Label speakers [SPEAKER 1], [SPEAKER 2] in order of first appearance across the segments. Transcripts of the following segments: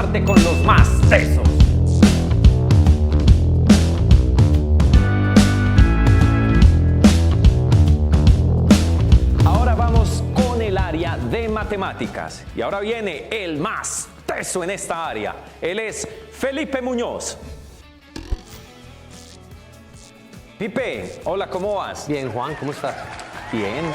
[SPEAKER 1] prepárate con los más tesos. Ahora vamos con el área de matemáticas. Y ahora viene el más teso en esta área. Él es Felipe Muñoz. Pipe, hola, ¿cómo vas?
[SPEAKER 2] Bien, Juan, ¿cómo estás?
[SPEAKER 1] Bien.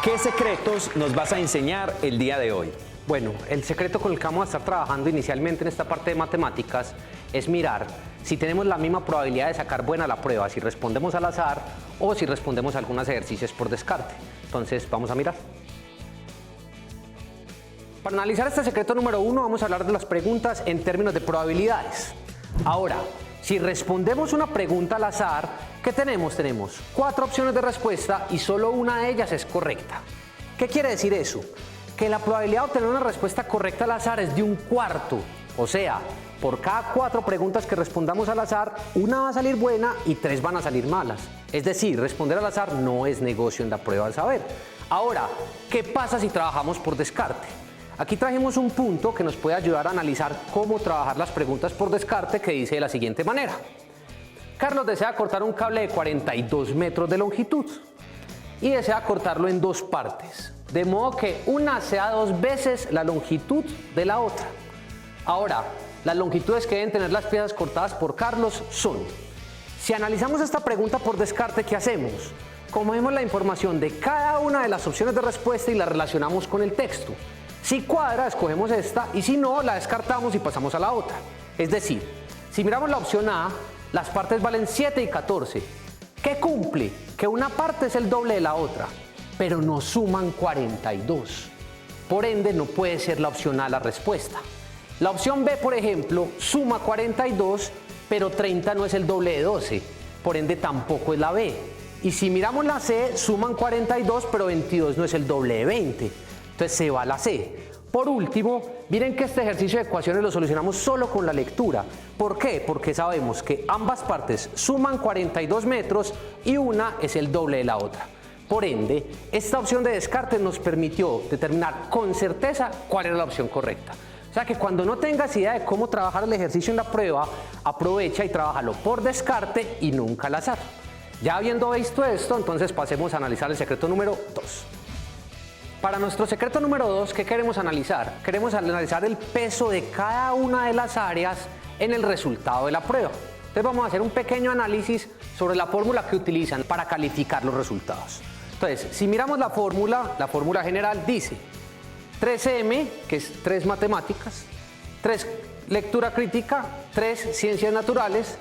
[SPEAKER 1] ¿Qué secretos nos vas a enseñar el día de hoy?
[SPEAKER 2] Bueno, el secreto con el que vamos a estar trabajando inicialmente en esta parte de matemáticas es mirar si tenemos la misma probabilidad de sacar buena la prueba, si respondemos al azar o si respondemos a algunos ejercicios por descarte. Entonces, vamos a mirar. Para analizar este secreto número 1, vamos a hablar de las preguntas en términos de probabilidades. Ahora, si respondemos una pregunta al azar, ¿qué tenemos? Tenemos 4 opciones de respuesta y solo una de ellas es correcta. ¿Qué quiere decir eso? Que la probabilidad de obtener una respuesta correcta al azar es de 1/4. O sea, por cada 4 preguntas que respondamos al azar, una va a salir buena y 3 van a salir malas. Es decir, responder al azar no es negocio en la prueba del saber. Ahora, ¿qué pasa si trabajamos por descarte? Aquí trajimos un punto que nos puede ayudar a analizar cómo trabajar las preguntas por descarte, que dice de la siguiente manera. Carlos desea cortar un cable de 42 metros de longitud y desea cortarlo en 2 partes, de modo que una sea 2 veces la longitud de la otra. Ahora, las longitudes que deben tener las piezas cortadas por Carlos son: si analizamos esta pregunta por descarte, ¿qué hacemos? Cogemos la información de cada una de las opciones de respuesta y la relacionamos con el texto. Si cuadra, escogemos esta, y si no, la descartamos y pasamos a la otra. Es decir, si miramos la opción A, las partes valen 7 y 14. ¿Qué cumple? Que una parte es el doble de la otra, pero nos suman 42. Por ende, no puede ser la opción A la respuesta. La opción B, por ejemplo, suma 42, pero 30 no es el doble de 12. Por ende, tampoco es la B. Y si miramos la C, suman 42, pero 22 no es el doble de 20. Entonces se va a la C. Por último, miren que este ejercicio de ecuaciones lo solucionamos solo con la lectura. ¿Por qué? Porque sabemos que ambas partes suman 42 metros y una es el doble de la otra. Por ende, esta opción de descarte nos permitió determinar con certeza cuál era la opción correcta. O sea que cuando no tengas idea de cómo trabajar el ejercicio en la prueba, aprovecha y trabájalo por descarte y nunca al azar. Ya habiendo visto esto, entonces pasemos a analizar el secreto número 2. Para nuestro secreto número 2, ¿qué queremos analizar? Queremos analizar el peso de cada una de las áreas en el resultado de la prueba. Entonces vamos a hacer un pequeño análisis sobre la fórmula que utilizan para calificar los resultados. Entonces, si miramos la fórmula general dice 3M, que es 3 matemáticas, 3 lectura crítica, 3 ciencias naturales,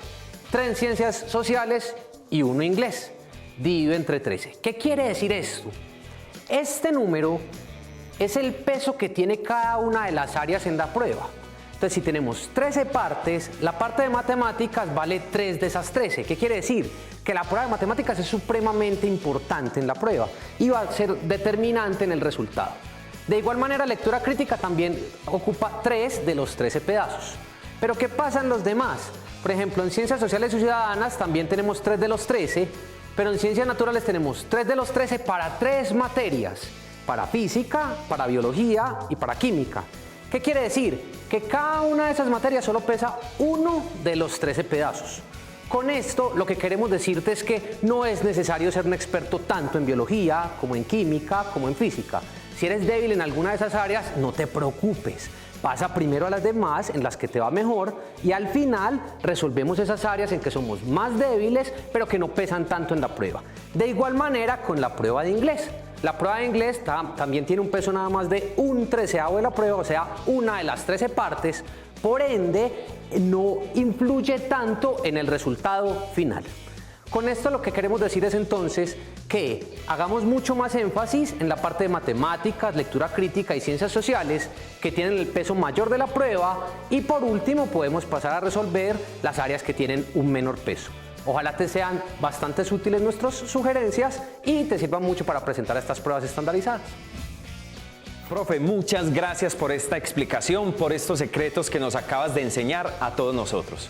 [SPEAKER 2] 3 ciencias sociales y 1 inglés. Dividido entre 13. ¿Qué quiere decir esto? Este número es el peso que tiene cada una de las áreas en la prueba. Entonces, si tenemos 13 partes, la parte de matemáticas vale 3 de esas 13. ¿Qué quiere decir? Que la prueba de matemáticas es supremamente importante en la prueba y va a ser determinante en el resultado. De igual manera, lectura crítica también ocupa 3 de los 13 pedazos. Pero ¿qué pasa en los demás? Por ejemplo, en ciencias sociales y ciudadanas también tenemos 3 de los 13, pero en ciencias naturales tenemos 3 de los 13 para 3 materias, para física, para biología y para química. ¿Qué quiere decir? Que cada una de esas materias solo pesa 1 de los 13 pedazos. Con esto lo que queremos decirte es que no es necesario ser un experto tanto en biología como en química como en física. Si eres débil en alguna de esas áreas, no te preocupes. Pasa primero a las demás en las que te va mejor y al final resolvemos esas áreas en que somos más débiles pero que no pesan tanto en la prueba. De igual manera con la prueba de inglés. La prueba de inglés también tiene un peso nada más de 1/13 de la prueba, o sea, una de las 13 partes, por ende no influye tanto en el resultado final. Con esto lo que queremos decir es entonces que hagamos mucho más énfasis en la parte de matemáticas, lectura crítica y ciencias sociales que tienen el peso mayor de la prueba y por último podemos pasar a resolver las áreas que tienen un menor peso. Ojalá te sean bastante útiles nuestras sugerencias y te sirvan mucho para presentar estas pruebas estandarizadas.
[SPEAKER 1] Profe, muchas gracias por esta explicación, por estos secretos que nos acabas de enseñar a todos nosotros.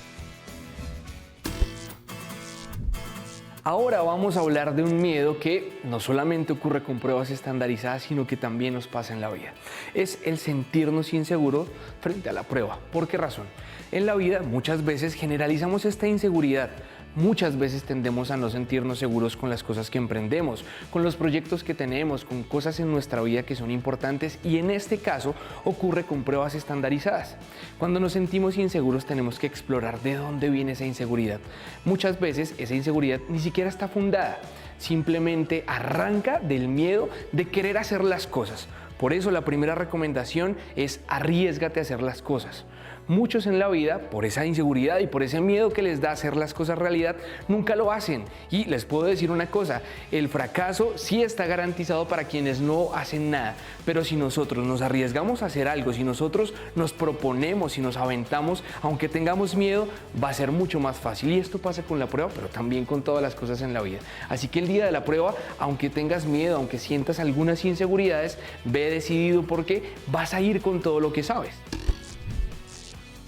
[SPEAKER 3] Ahora vamos a hablar de un miedo que no solamente ocurre con pruebas estandarizadas, sino que también nos pasa en la vida. Es el sentirnos inseguros frente a la prueba. ¿Por qué razón? En la vida muchas veces generalizamos esta inseguridad. Muchas veces tendemos a no sentirnos seguros con las cosas que emprendemos, con los proyectos que tenemos, con cosas en nuestra vida que son importantes, y en este caso ocurre con pruebas estandarizadas. Cuando nos sentimos inseguros tenemos que explorar de dónde viene esa inseguridad. Muchas veces esa inseguridad ni siquiera está fundada, simplemente arranca del miedo de querer hacer las cosas. Por eso la primera recomendación es arriésgate a hacer las cosas. Muchos en la vida, por esa inseguridad y por ese miedo que les da hacer las cosas realidad, nunca lo hacen. Y les puedo decir una cosa, el fracaso sí está garantizado para quienes no hacen nada, pero si nosotros nos arriesgamos a hacer algo, si nosotros nos proponemos y nos aventamos, aunque tengamos miedo, va a ser mucho más fácil. Y esto pasa con la prueba, pero también con todas las cosas en la vida. Así que el día de la prueba, aunque tengas miedo, aunque sientas algunas inseguridades, ve decidido porque vas a ir con todo lo que sabes.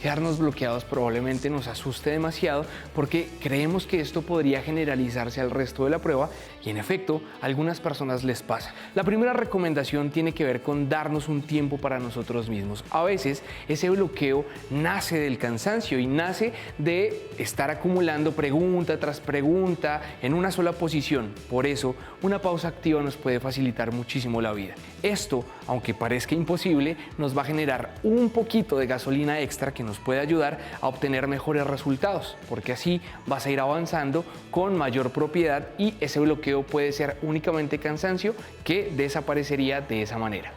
[SPEAKER 3] Quedarnos bloqueados probablemente nos asuste demasiado porque creemos que esto podría generalizarse al resto de la prueba y en efecto a algunas personas les pasa. La primera recomendación tiene que ver con darnos un tiempo para nosotros mismos. A veces ese bloqueo nace del cansancio y nace de estar acumulando pregunta tras pregunta en una sola posición. Por eso una pausa activa nos puede facilitar muchísimo la vida. Esto, aunque parezca imposible, nos va a generar un poquito de gasolina extra que nos puede ayudar a obtener mejores resultados, porque así vas a ir avanzando con mayor propiedad y ese bloqueo puede ser únicamente cansancio que desaparecería de esa manera.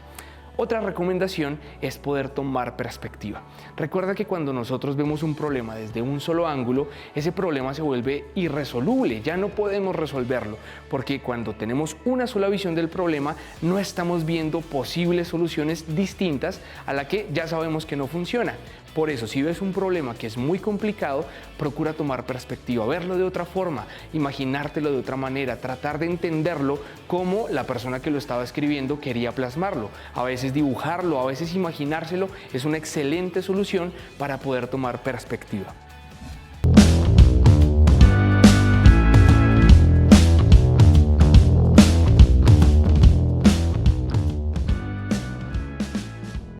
[SPEAKER 3] Otra recomendación es poder tomar perspectiva. Recuerda que cuando nosotros vemos un problema desde un solo ángulo, ese problema se vuelve irresoluble, ya no podemos resolverlo, porque cuando tenemos una sola visión del problema, no estamos viendo posibles soluciones distintas a la que ya sabemos que no funciona. Por eso, si ves un problema que es muy complicado, procura tomar perspectiva, verlo de otra forma, imaginártelo de otra manera, tratar de entenderlo como la persona que lo estaba escribiendo quería plasmarlo. A veces dibujarlo, a veces imaginárselo es una excelente solución para poder tomar perspectiva.